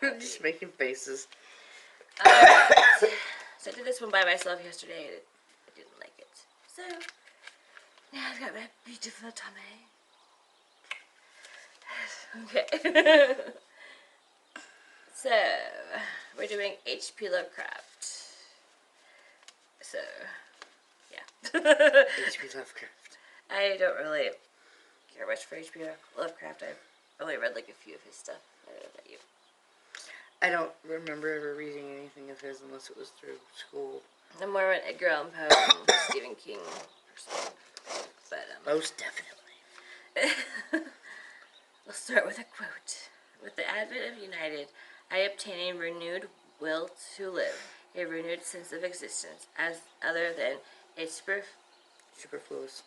I'm just making faces. Alright. So I did this one by myself yesterday and I didn't like it. So, now I've got my beautiful tummy. Okay. So, we're doing H.P. Lovecraft. So, yeah. H.P. Lovecraft. I don't really care much for H.P. Lovecraft. I've only read like a few of his stuff. I don't know about you. I don't remember ever reading anything of his unless it was through school. I'm more of an Edgar Allan Poe and Stephen King person. But, most definitely. We'll start with a quote. With the advent of United, I obtain a renewed will to live, a renewed sense of existence, as other than a Superfluous.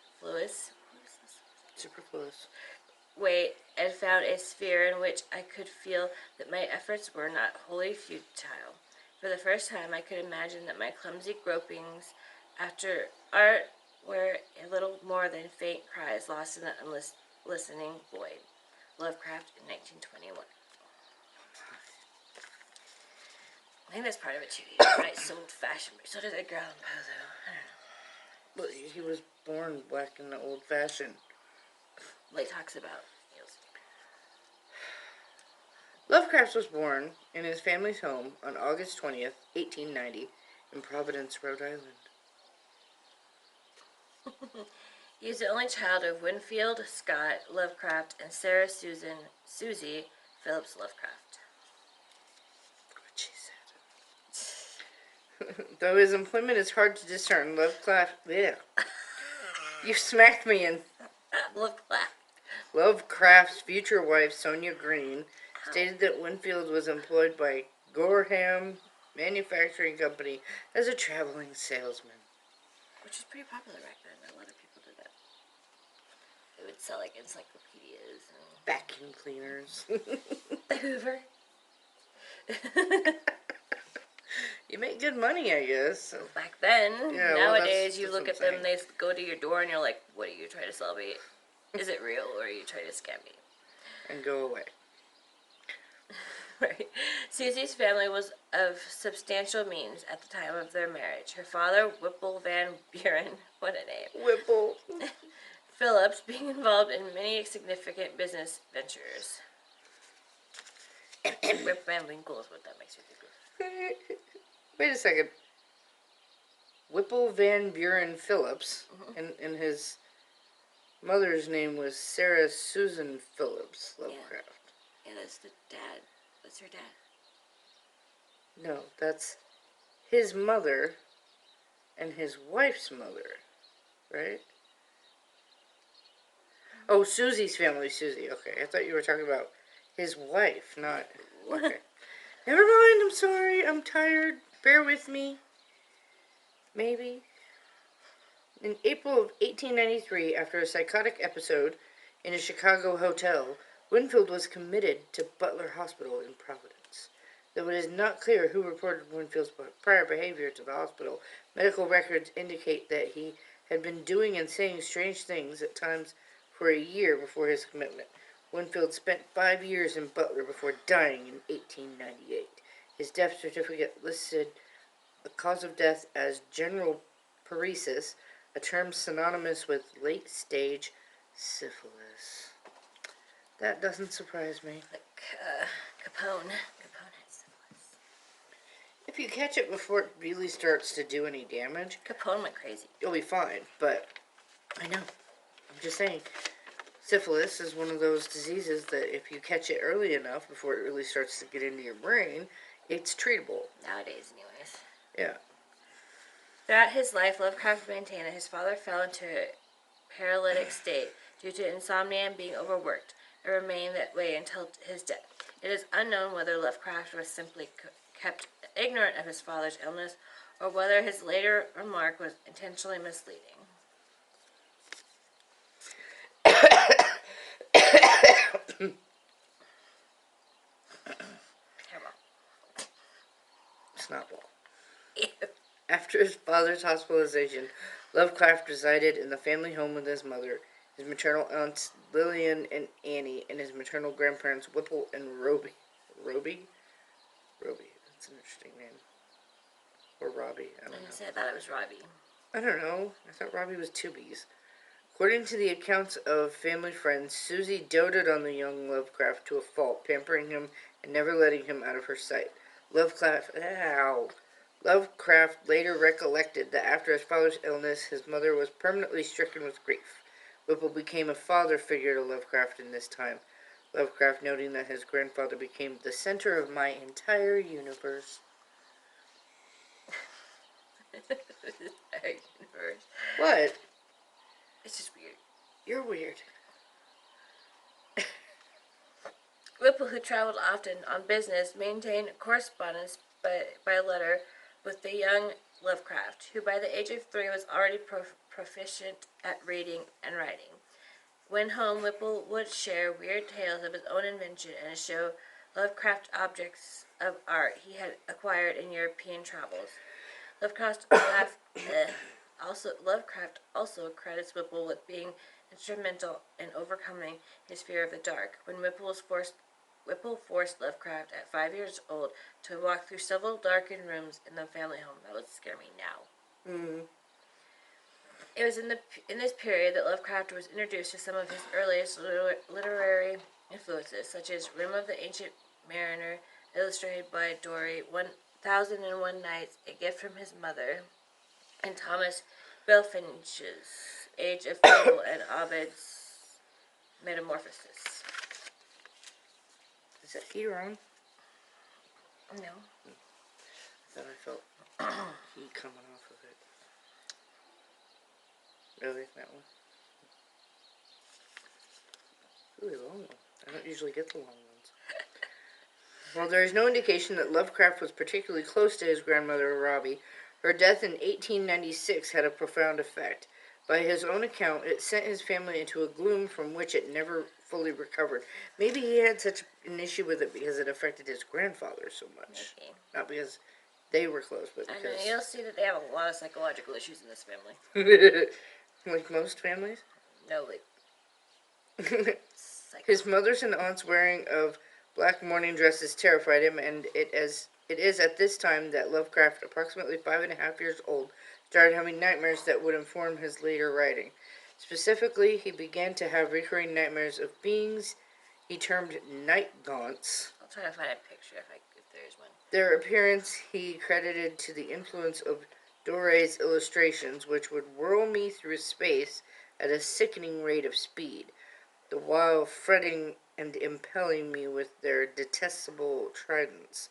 Way, and found a sphere in which I could feel that my efforts were not wholly futile. For the first time, I could imagine that my clumsy gropings after art were a little more than faint cries lost in the listening void. Lovecraft in 1921. I think that's part of it too. Right, so old-fashioned. So did Edgar Allan Poe, though. But he was born black and old-fashioned. Well, he talks about heels. Lovecraft was born in his family's home on August 20th, 1890, in Providence, Rhode Island. He is the only child of Winfield Scott Lovecraft and Sarah Susie Phillips Lovecraft. What she said. Though his employment is hard to discern, Lovecraft... Yeah. You smacked me in... Lovecraft's future wife, Sonia Green, stated that Winfield was employed by Gorham Manufacturing Company as a traveling salesman. Which was pretty popular back then. A lot of people did that. They would sell like encyclopedias and vacuum cleaners. The Hoover. You make good money, I guess. Well, back then. Yeah, nowadays, well, you look at them, they go to your door, and you're like, what are you trying to sell me? Is it real, or are you trying to scam me? And go away. Right. Susie's family was of substantial means at the time of their marriage. Her father, Whipple Van Buren, what a name. Whipple. Phillips, being involved in many significant business ventures. Rip Van Winkle is what that makes me think of. Wait a second. Whipple Van Buren Phillips, and his mother's name was Sarah Susan Phillips Lovecraft. Yeah, that's the dad. That's her dad. No, that's his mother and his wife's mother, right? Oh, Susie's family, Susie. Okay, I thought you were talking about his wife, not... Okay. Never mind, I'm sorry, I'm tired. Bear with me. Maybe. In April of 1893, after a psychotic episode in a Chicago hotel, Winfield was committed to Butler Hospital in Providence. Though it is not clear who reported Winfield's prior behavior to the hospital, medical records indicate that he had been doing and saying strange things at times for a year before his commitment. Winfield spent 5 years in Butler before dying in 1898. His death certificate listed the cause of death as general paresis, a term synonymous with late-stage syphilis. That doesn't surprise me. Like Capone. Capone had syphilis. If you catch it before it really starts to do any damage... Capone went crazy. You'll be fine, but... I know. I'm just saying. Syphilis is one of those diseases that if you catch it early enough, before it really starts to get into your brain, it's treatable. Nowadays, anyways. Yeah. Throughout his life, Lovecraft maintained that his father fell into a paralytic state due to insomnia and being overworked. It remained that way until his death. It is unknown whether Lovecraft was simply kept ignorant of his father's illness or whether his later remark was intentionally misleading. Snotball. After his father's hospitalization, Lovecraft resided in the family home with his mother, his maternal aunts Lillian and Annie, and his maternal grandparents Whipple and Roby Roby? Roby. That's an interesting name. Or Robbie. I don't know. I thought it was Robbie. I don't know. I thought Robbie was two B's. According to the accounts of family friends, Susie doted on the young Lovecraft to a fault, pampering him and never letting him out of her sight. Lovecraft later recollected that after his father's illness, his mother was permanently stricken with grief. Whipple became a father figure to Lovecraft in this time. Lovecraft noting that his grandfather became the center of my entire universe. Universe. What? It's just weird. You're weird. Whipple, who traveled often on business, maintained correspondence by letter with the young Lovecraft, who by the age of 3 was already proficient at reading and writing. When home, Whipple would share weird tales of his own invention and show Lovecraft objects of art he had acquired in European travels. Lovecraft also credits Whipple with being instrumental in overcoming his fear of the dark. When Whipple forced Lovecraft at 5 years old to walk through several darkened rooms in the family home. That would scare me now. Mm. It was in this period that Lovecraft was introduced to some of his earliest literary influences, such as Rim of the Ancient Mariner, illustrated by Dory, 1001 Nights, A Gift from His Mother, and Thomas Belfinch's Age of Fable and Ovid's Metamorphosis. Is that heater on? No. I thought I felt heat coming off of it. Really? That one? Really long one. I don't usually get the long ones. While there is no indication that Lovecraft was particularly close to his grandmother, Robbie, her death in 1896 had a profound effect. By his own account, it sent his family into a gloom from which it never fully recovered. Maybe he had such an issue with it because it affected his grandfather so much. Maybe. Not because they were close, but because... I know, you'll see that they have a lot of psychological issues in this family. Like most families? No, like... His mother's and aunt's wearing of black mourning dresses terrified him, and it is at this time that Lovecraft, approximately 5.5 years old, started having nightmares that would inform his later writing. Specifically, he began to have recurring nightmares of beings he termed night gaunts. I'll try to find a picture if there's one. Their appearance he credited to the influence of Doré's illustrations, which would whirl me through space at a sickening rate of speed, the while fretting and impelling me with their detestable tridents.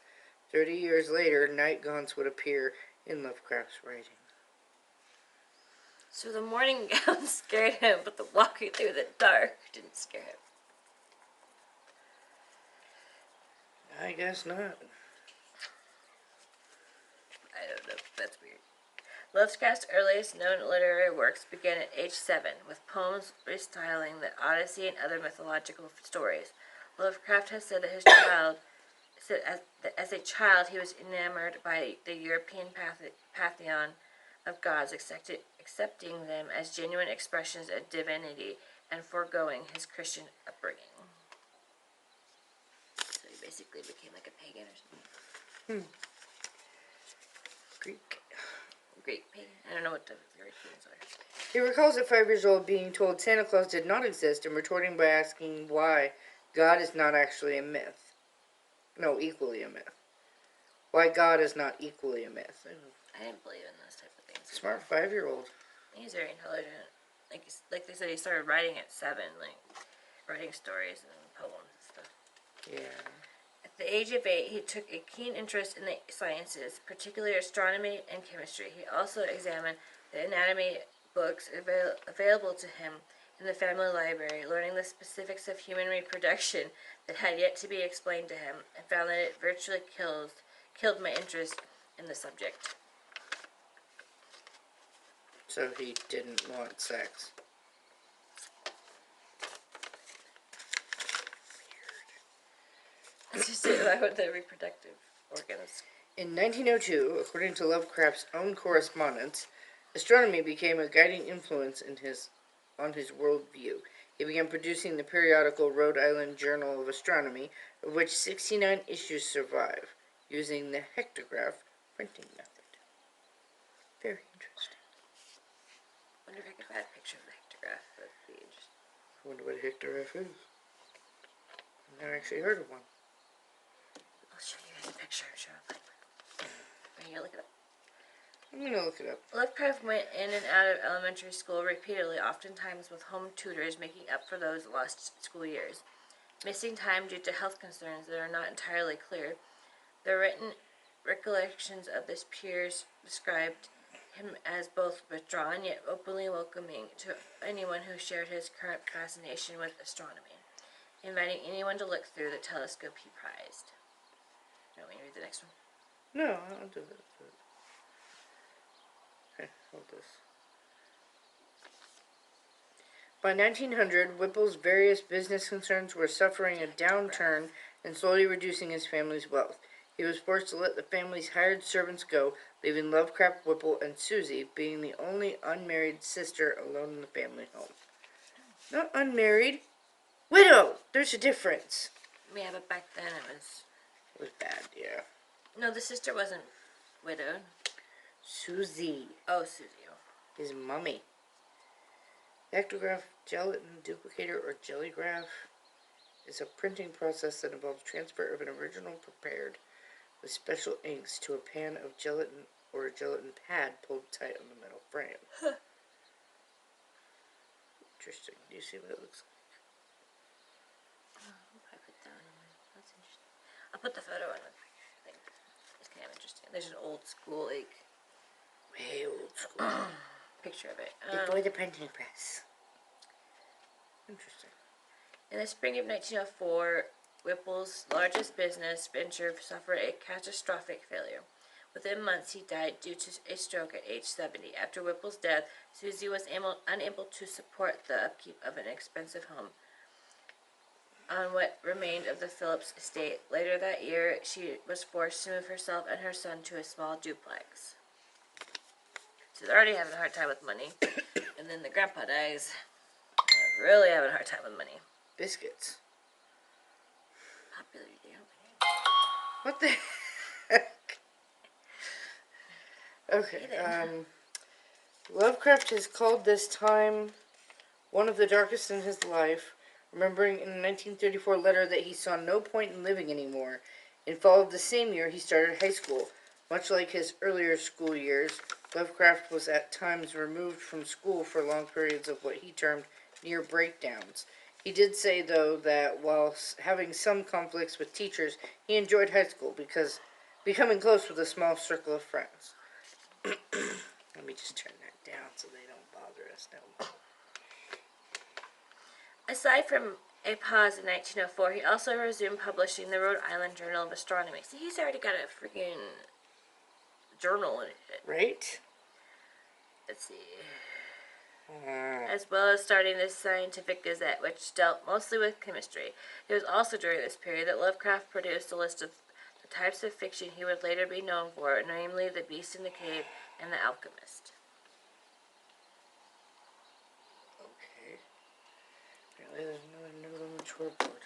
30 years later, night gaunts would appear in Lovecraft's writing. So the morning gown scared him, but the walking through the dark didn't scare him. I guess not. I don't know. That's weird. Lovecraft's earliest known literary works began at age 7, with poems restyling the Odyssey and other mythological stories. Lovecraft has said that as a child he was enamored by the European pantheon of gods, accepting them as genuine expressions of divinity and foregoing his Christian upbringing. So he basically became like a pagan or something. Greek pagan. I don't know what the Greek pagans are. He recalls at 5 years old being told Santa Claus did not exist and retorting by asking why God is not actually a myth. No, equally a myth. Why God is not equally a myth. I didn't believe in those type of things. Smart 5-year-old. He's very intelligent. Like they said, he started writing at 7, like writing stories and poems and stuff. Yeah. At the age of 8, he took a keen interest in the sciences, particularly astronomy and chemistry. He also examined the anatomy books available to him in the family library, learning the specifics of human reproduction that had yet to be explained to him, and found that it virtually killed my interest in the subject. So he didn't want sex. That's just about the reproductive organs. In 1902, according to Lovecraft's own correspondence, astronomy became a guiding influence on his worldview. he began producing the periodical Rhode Island Journal of Astronomy, of which 69 issues survive, using the hectograph printing method. Very interesting. I wonder if I could find a picture of the hectograph. That'd be interesting. I wonder what a hectograph is. I've never actually heard of one. I'll show you guys a picture. I'm sure I'll find one. Are you gonna look it up? I'm going to look it up. Lovecraft went in and out of elementary school repeatedly, oftentimes with home tutors making up for those lost school years. Missing time due to health concerns that are not entirely clear, the written recollections of his peers described him as both withdrawn yet openly welcoming to anyone who shared his current fascination with astronomy, inviting anyone to look through the telescope he prized. Do you want me to read the next one? No, I'll do that. Okay, hold this. By 1900, Whipple's various business concerns were suffering a downturn and slowly reducing his family's wealth. He was forced to let the family's hired servants go, leaving Lovecraft, Whipple, and Susie being the only unmarried sister alone in the family home. Not unmarried. Widow! There's a difference. Yeah, but back then it was bad, yeah. No, the sister wasn't widowed. Susie. Oh, Susie. His mummy. Hectograph, gelatin duplicator, or jellygraph is a printing process that involves transfer of an original prepared with special inks to a pan of gelatin or a gelatin pad pulled tight on the metal frame. Huh. Interesting. Do you see what it looks like? That's interesting. I'll put the photo on the thing. It's kind of interesting. There's an old school, like, way old school picture of it. Before the printing press. Interesting. In the spring of 1904, Whipple's largest business venture suffered a catastrophic failure. Within months, he died due to a stroke at age 70. After Whipple's death, Susie was unable to support the upkeep of an expensive home on what remained of the Phillips estate. Later that year, she was forced to move herself and her son to a small duplex. So they're already having a hard time with money, and then the grandpa dies. Really having a hard time with money. Biscuits. Popular, you know. What the heck? Okay, Lovecraft has called this time one of the darkest in his life, remembering in a 1934 letter that he saw no point in living anymore. In fall of the same year, he started high school. Much like his earlier school years, Lovecraft was at times removed from school for long periods of what he termed near breakdowns. He did say, though, that while having some conflicts with teachers, he enjoyed high school because becoming close with a small circle of friends. Let me just turn that down so they don't bother us no more. Aside from a pause in 1904, he also resumed publishing the Rhode Island Journal of Astronomy. See, he's already got a freaking journal in it. Right? Let's see. As well as starting this scientific gazette, which dealt mostly with chemistry. It was also during this period that Lovecraft produced a list of the types of fiction he would later be known for, namely The Beast in the Cave and The Alchemist. Okay. Apparently there's another note on the scoreboard.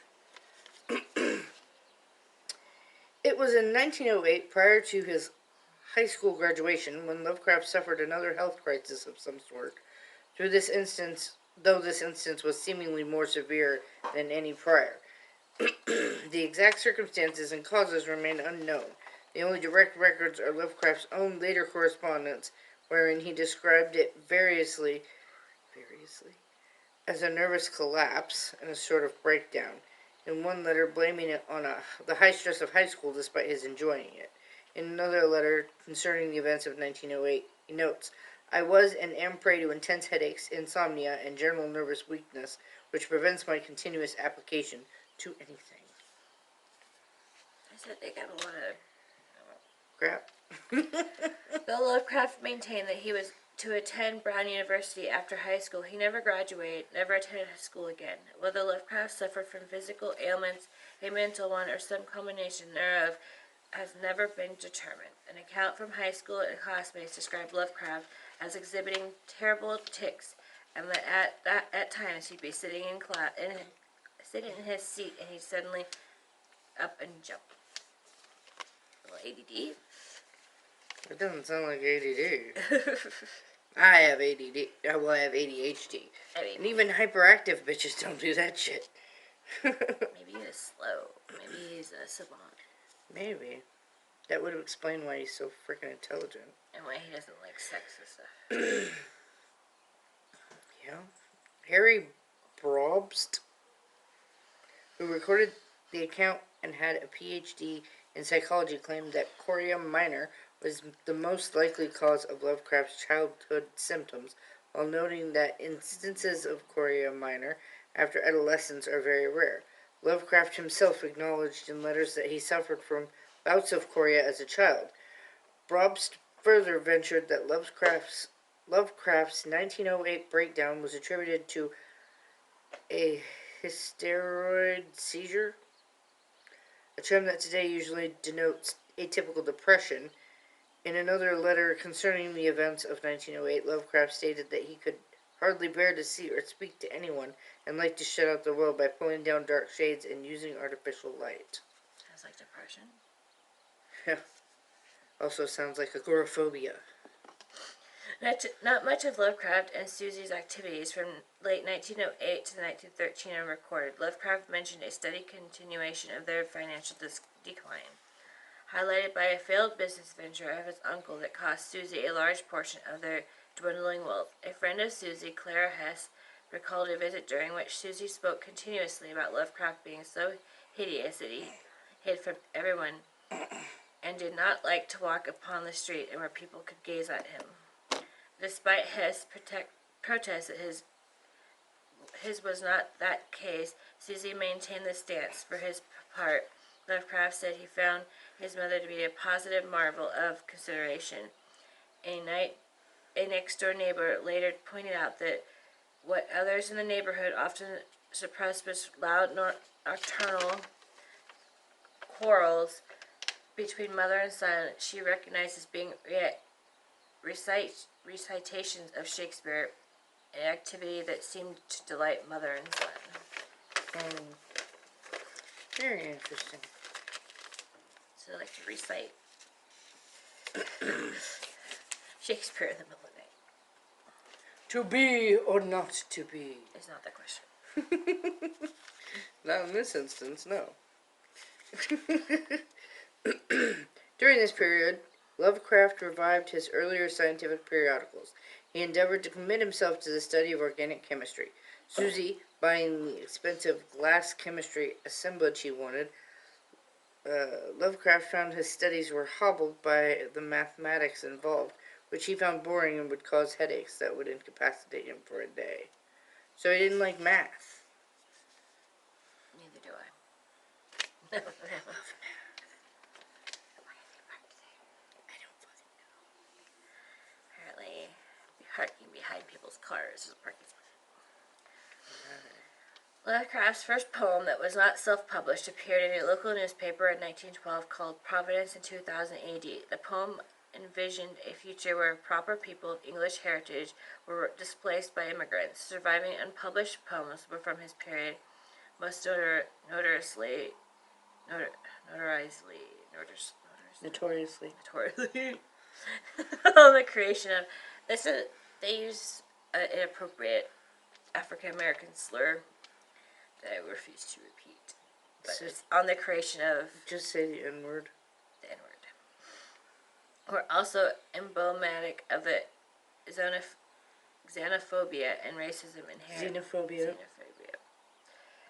It was in 1908, prior to his high school graduation, when Lovecraft suffered another health crisis of some sort. Though this instance was seemingly more severe than any prior. The exact circumstances and causes remain unknown. The only direct records are Lovecraft's own later correspondence, wherein he described it variously, as a nervous collapse and a sort of breakdown. In one letter, blaming it on the high stress of high school despite his enjoying it. In another letter concerning the events of 1908, he notes, I was and am prey to intense headaches, insomnia, and general nervous weakness, which prevents my continuous application to anything. I said they got a lot of crap. Though Lovecraft maintained that he was to attend Brown University after high school, he never graduated, never attended school again. Whether Lovecraft suffered from physical ailments, a mental one, or some combination thereof, has never been determined. An account from high school and classmates described Lovecraft as exhibiting terrible tics and that at times he'd be sitting in class, sitting in his seat, and he'd suddenly up and jump. A little ADD. It doesn't sound like ADD. I have ADD. Well, I have ADHD. And even hyperactive bitches don't do that shit. Maybe he's slow. Maybe he's a savant. Maybe. That would explain why he's so freaking intelligent. And why he doesn't like sex and stuff. Yeah. Harry Brobst, who recorded the account and had a PhD in psychology, claimed that chorea minor was the most likely cause of Lovecraft's childhood symptoms, while noting that instances of chorea minor after adolescence are very rare. Lovecraft himself acknowledged in letters that he suffered from bouts of chorea as a child. Brobst further ventured that Lovecraft's 1908 breakdown was attributed to a hysteroid seizure, a term that today usually denotes atypical depression. In another letter concerning the events of 1908, Lovecraft stated that he could hardly bear to see or speak to anyone and liked to shut out the world by pulling down dark shades and using artificial light. Sounds like depression. Yeah. Also sounds like agoraphobia. Not much of Lovecraft and Susie's activities from late 1908 to 1913 are recorded. Lovecraft mentioned a steady continuation of their financial decline, highlighted by a failed business venture of his uncle that cost Susie a large portion of their dwindling wealth. A friend of Susie, Clara Hess, recalled a visit during which Susie spoke continuously about Lovecraft being so hideous that he hid from everyone and did not like to walk upon the street and where people could gaze at him. Despite Hess' protests that his was not that case, Susie maintained the stance. For his part, Lovecraft said he found his mother to be a positive marvel of consideration. A next-door neighbor later pointed out that what others in the neighborhood often suppressed was loud nocturnal quarrels between mother and son she recognized as being recitations of Shakespeare, an activity that seemed to delight mother and son. Very interesting. So they like to recite Shakespeare in the middle of the night. To be or not to be? Is not the question. Not in this instance, no. During this period, Lovecraft revived his earlier scientific periodicals. He endeavored to commit himself to the study of organic chemistry. Susie, buying the expensive glass chemistry assemblage he wanted, Lovecraft found his studies were hobbled by the mathematics involved, which he found boring and would cause headaches that would incapacitate him for a day. So he didn't like math. Neither do I. I love math. I don't fucking know. Apparently, parking behind people's cars is a parking spot. Lovecraft's first poem that was not self-published appeared in a local newspaper in 1912 called Providence in 2000 AD. The poem envisioned a future where proper people of English heritage were displaced by immigrants. Surviving unpublished poems were from his period, most notoriously on the creation of this. They use an inappropriate African American slur that I refuse to repeat, but it's on the creation of. Just say the N-word. The N-word. Were also emblematic of the xenophobia and racism inherent. Xenophobia.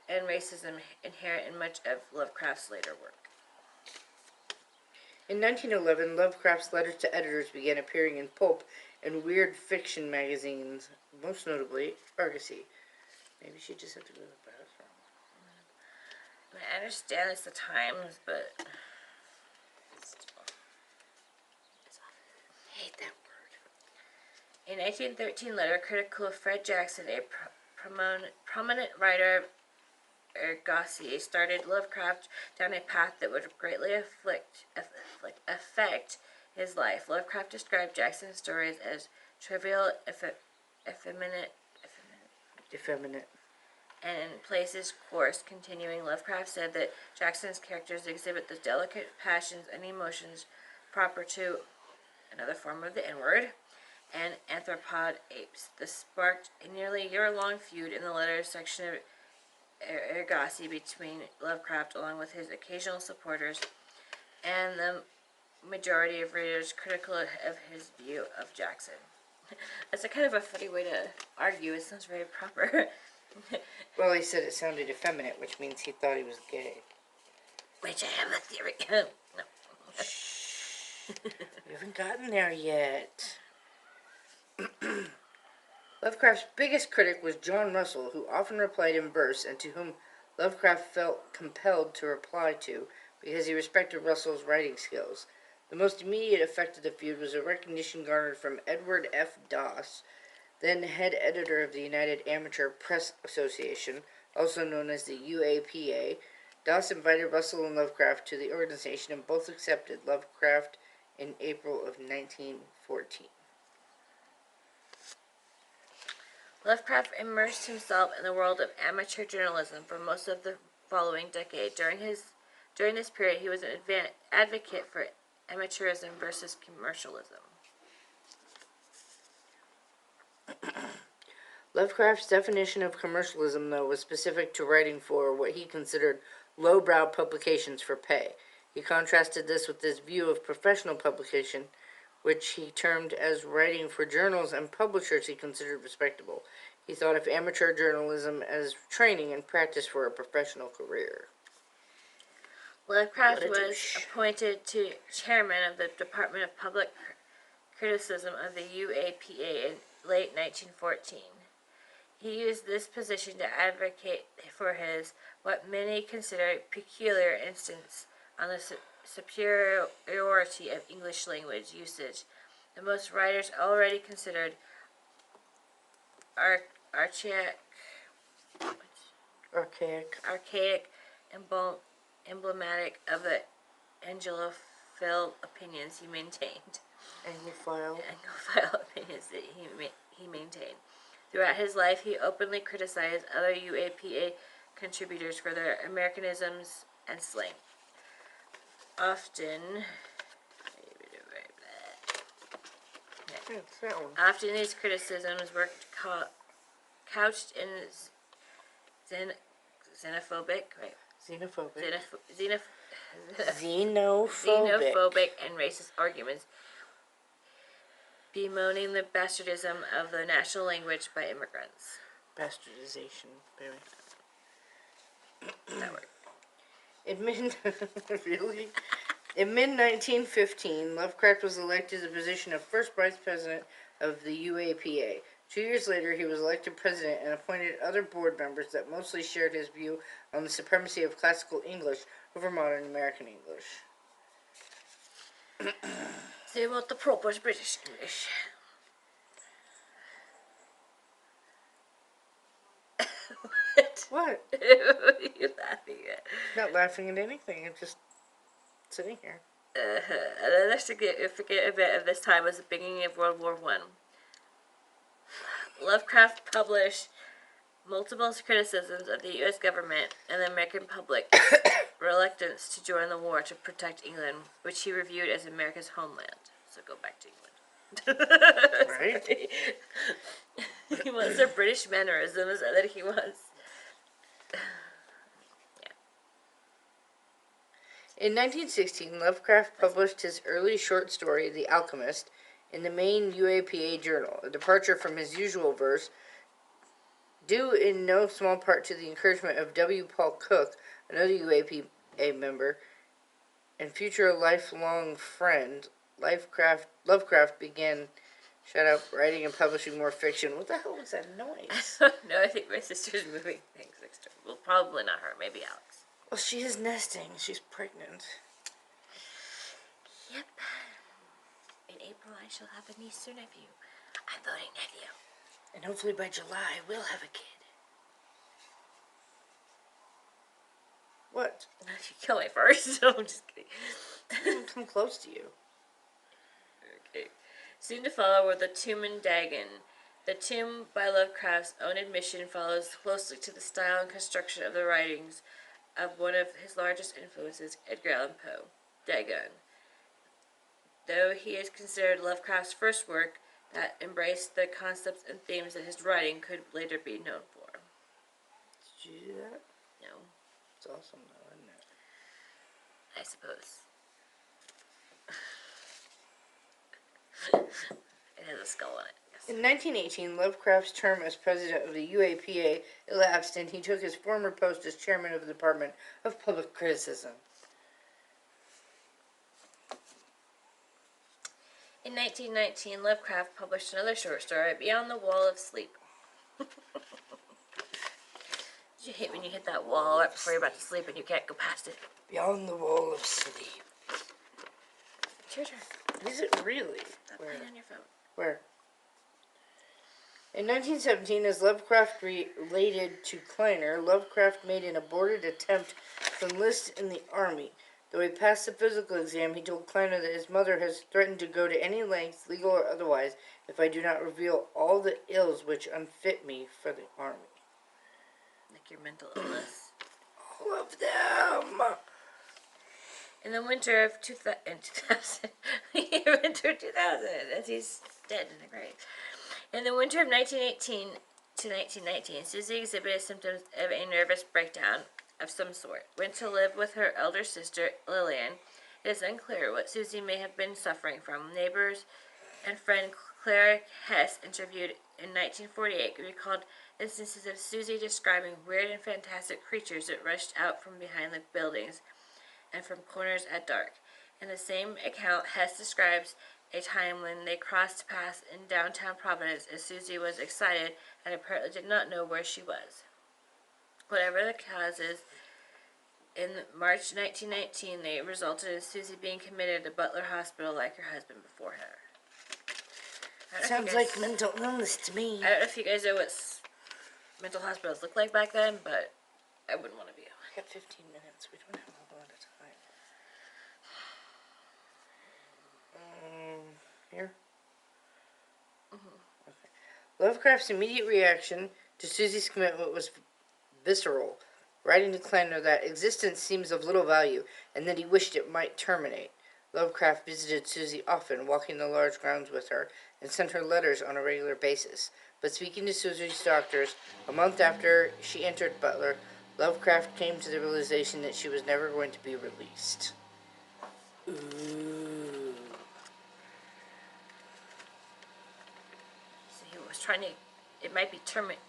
And racism inherent in much of Lovecraft's later work. In 1911, Lovecraft's letters to editors began appearing in pulp and weird fiction magazines, most notably Argosy. Maybe she just had to go to the bathroom. I mean, I understand it's the times, but still. I hate that word. A 1913 letter critical of Fred Jackson, a prominent writer of Argosy, started Lovecraft down a path that would greatly affect his life. Lovecraft described Jackson's stories as trivial, effeminate, Effeminate. and plays his course. Continuing, Lovecraft said that Jackson's characters exhibit the delicate passions and emotions proper to another form of the N-word and anthropod apes. This sparked a nearly year-long feud in the letters section of Ergasi between Lovecraft, along with his occasional supporters, and the majority of readers critical of his view of Jackson. That's a kind of a funny way to argue. It sounds very proper. Well, he said it sounded effeminate, which means he thought he was gay. Which I have a theory. No. Shh. We haven't gotten there yet. Lovecraft's biggest critic was John Russell, who often replied in verse and to whom Lovecraft felt compelled to reply to because he respected Russell's writing skills. The most immediate effect of the feud was a recognition garnered from Edward F. Doss, then head editor of the United Amateur Press Association, also known as the UAPA. Doss invited Russell and Lovecraft to the organization, and both accepted Lovecraft in April of 1914. Lovecraft immersed himself in the world of amateur journalism for most of the following decade. During this period, he was an advocate for amateurism versus commercialism. Lovecraft's definition of commercialism, though, was specific to writing for what he considered lowbrow publications for pay. He contrasted this with his view of professional publication, which he termed as writing for journals and publishers he considered respectable. He thought of amateur journalism as training and practice for a professional career. Lovecraft was appointed to chairman of the Department of Public Criticism of the UAPA in late 1914. He used this position to advocate for his, what many consider peculiar instance on the superiority of English language usage. The most writers already considered archaic and emblematic of the Anglophile opinions he maintained. Anglophile Opinions that he maintained. Throughout his life, he openly criticized other UAPA contributors for their Americanisms and slang. Often these criticisms were couched in xenophobic and racist arguments, bemoaning the bastardism of the national language by immigrants. Bastardization, baby. That word. In mid-1915, Lovecraft was elected to the position of first vice president of the UAPA. 2 years later, he was elected president and appointed other board members that mostly shared his view on the supremacy of classical English over modern American English. They want the proper British English. What? What are you laughing at? Not laughing at anything. I'm just sitting here. Another significant event of this time was the beginning of World War I. Lovecraft published multiple criticisms of the U.S. government and the American public's reluctance to join the war to protect England, which he reviewed as America's homeland. So go back to England. Right? He wants their British mannerisms, and then he wants... In 1916, Lovecraft published his early short story, The Alchemist, in the main UAPA journal, a departure from his usual verse, due in no small part to the encouragement of W. Paul Cook, another UAPA member, and future lifelong friend. Lovecraft began, writing and publishing more fiction. What the hell was that noise? No, I think my sister's moving things next to her. Well, probably not her, maybe Alex. Well, she is nesting. She's pregnant. Yep. In April, I shall have a niece or nephew. I'm voting nephew. And hopefully by July, we'll have a kid. What? You kill me first. No, I'm just kidding. Come close to you. Okay. Soon to follow were the Tumen Dagon, The tomb, by Lovecraft's own admission, follows closely to the style and construction of the writings of one of his largest influences, Edgar Allan Poe, Dagon. Though he is considered Lovecraft's first work that embraced the concepts and themes that his writing could later be known for. Did you do that? No, It's awesome, though, isn't it? I suppose. It has a skull on it. Yes. In 1918, Lovecraft's term as president of the UAPA elapsed, and he took his former post as chairman of the Department of Public Criticism. In 1919, Lovecraft published another short story, Beyond the Wall of Sleep. Did you hate when you hit that wall right before you're about to sleep and you can't go past it? Beyond the Wall of Sleep. It's your turn. Is it really? Stop playing on your phone. Where? In 1917, as Lovecraft related to Kleiner, Lovecraft made an aborted attempt to enlist in the army. Though he passed the physical exam, he told Kleiner that his mother has threatened to go to any lengths, legal or otherwise, if I do not reveal all the ills which unfit me for the army. Like your mental illness. All of them! In the winter of 2000, as he's dead in the grave. In the winter of 1918 to 1919, Susie exhibited symptoms of a nervous breakdown of some sort. Went to live with her elder sister, Lillian. It is unclear what Susie may have been suffering from. Neighbors and friend Clara Hess, interviewed in 1948, recalled instances of Susie describing weird and fantastic creatures that rushed out from behind the buildings and from corners at dark. In the same account, Hess describes a time when they crossed paths in downtown Providence as Susie was excited and apparently did not know where she was. Whatever the causes, in March 1919, they resulted in Susie being committed to Butler Hospital like her husband before her. Sounds like mental illness to me. I don't know if you guys know what mental hospitals looked like back then, but I wouldn't want to be. I got 15 minutes. We don't have a lot of time. Here? Mm-hmm. Okay. Lovecraft's immediate reaction to Susie's commitment was visceral, writing to Kleiner that existence seems of little value and that he wished it might terminate. Lovecraft visited Susie often, walking the large grounds with her, and sent her letters on a regular basis. But speaking to Susie's doctors, a month after she entered Butler, Lovecraft came to the realization that she was never going to be released. Ooh. So he was trying to, it might be terminated,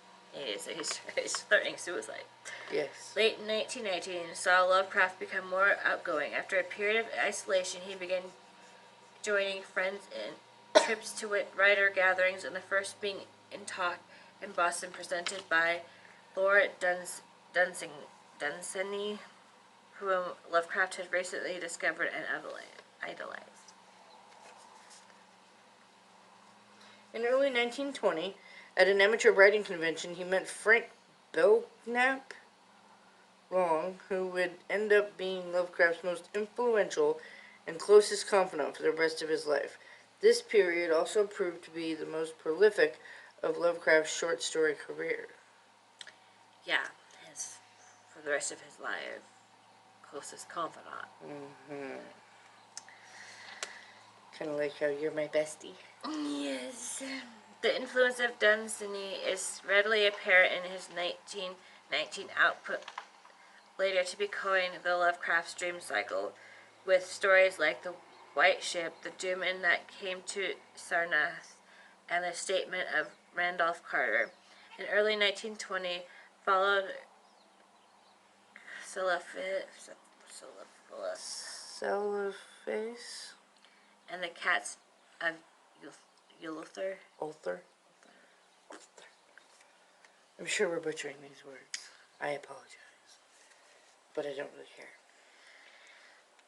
so he's threatening suicide. Yes. Late in 1919 saw Lovecraft become more outgoing. After a period of isolation, he began joining friends in trips to writer gatherings, and the first being in Talk in Boston, presented by Laura Dunsany, whom Lovecraft had recently discovered and idolized. In early 1920, at an amateur writing convention, he met Frank Belknap Long, who would end up being Lovecraft's most influential and closest confidant for the rest of his life. This period also proved to be the most prolific of Lovecraft's short story career. Yeah, for the rest of his life, closest confidant. Mm-hmm. Kind of like how you're my bestie. Yes. The influence of Dunsany is readily apparent in his 1919 output, later to be coined the Lovecraft's Dream Cycle, with stories like The White Ship, The Doom That Came to Sarnath, and The Statement of Randolph Carter. In early 1920, followed Cellophase? and The Cats of Ulthar. Ulthar? I'm sure we're butchering these words. I apologize. But I don't really care.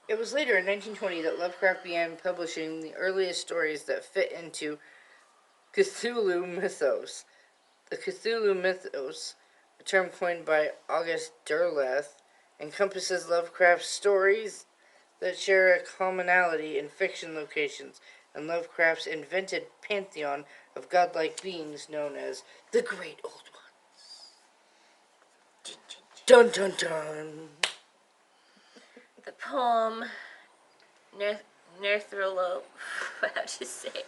It was later in 1920 that Lovecraft began publishing the earliest stories that fit into Cthulhu mythos. The Cthulhu mythos, a term coined by August Derleth, encompasses Lovecraft's stories that share a commonality in fiction locations and Lovecraft's invented pantheon of godlike beings known as the Great Old Ones. Dun dun dun. The poem Nerthrope, how'd you say it?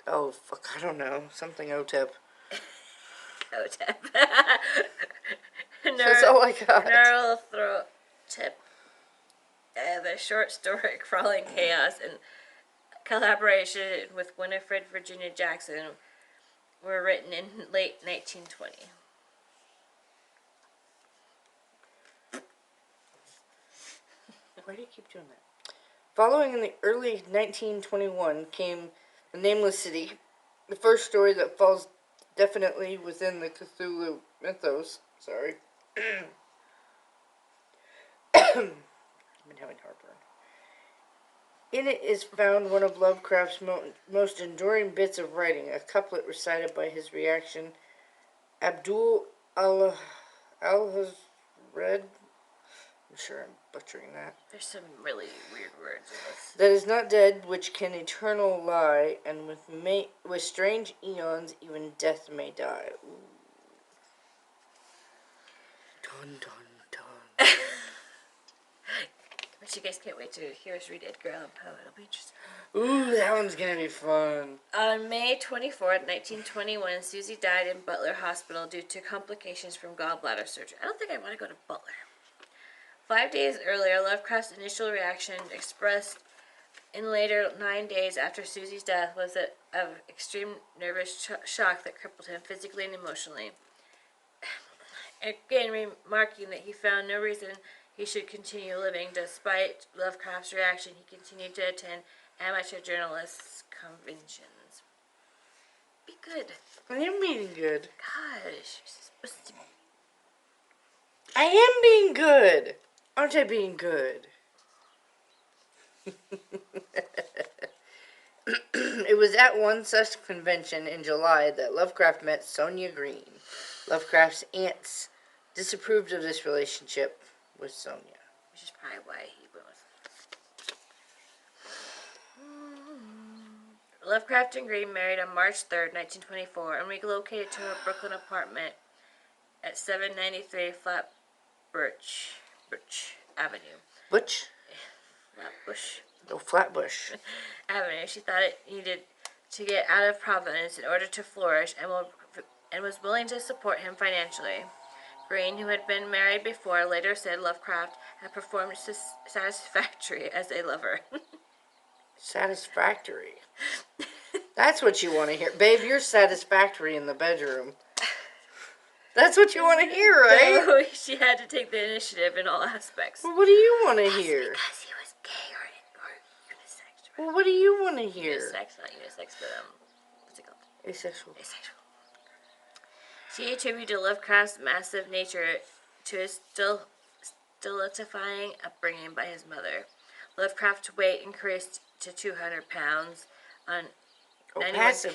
Oh, fuck, I don't know. Something OTEP. Hotep. That's all I got. Nerthrope. The short story Crawling Chaos in collaboration with Winifred Virginia Jackson were written in late 1920. Why do you keep doing that? Following in the early 1921 came The Nameless City, the first story that falls definitely within the Cthulhu mythos. Sorry. I've been having heartburn. In it is found one of Lovecraft's most enduring bits of writing, a couplet recited by his reaction, Abdul al-Hazred. I'm sure I'm butchering that. There's some really weird words in this. That is not dead, which can eternal lie, and with strange eons, even death may die. Ooh. Dun dun dun. But you guys can't wait to hear us read Edgar Allan Poe. It'll be interesting. Ooh, that one's gonna be fun. On May 24th, 1921, Susie died in Butler Hospital due to complications from gallbladder surgery. I don't think I want to go to Butler. 5 days earlier, Lovecraft's initial reaction, expressed in later 9 days after Susie's death, was of extreme nervous shock that crippled him physically and emotionally. Again, remarking that he found no reason he should continue living. Despite Lovecraft's reaction, he continued to attend amateur journalists' conventions. Be good. I am being good. Gosh, you're supposed to be. I am being good. Aren't I being good? It was at one such convention in July that Lovecraft met Sonia Green. Lovecraft's aunts disapproved of this relationship with Sonia. Which is probably why he went with. Lovecraft and Green married on March 3rd, 1924, and relocated to her Brooklyn apartment at 793 Flatbush Avenue. Butch? Flatbush No, Flatbush. Avenue. She thought it needed to get out of Providence in order to flourish, and was willing to support him financially. Green, who had been married before, later said Lovecraft had performed satisfactory as a lover. Satisfactory. That's what you want to hear. Babe, you're satisfactory in the bedroom. That's what you want to hear, right? So she had to take the initiative in all aspects. Well, what do you want to hear? Because he was gay or unisex. Well, what do you want to hear? Unisex, not unisex, but what's it called? Asexual. Asexual. She attributed Lovecraft's massive nature to his stultifying upbringing by his mother. Lovecraft's weight increased to 200 pounds on 91 passive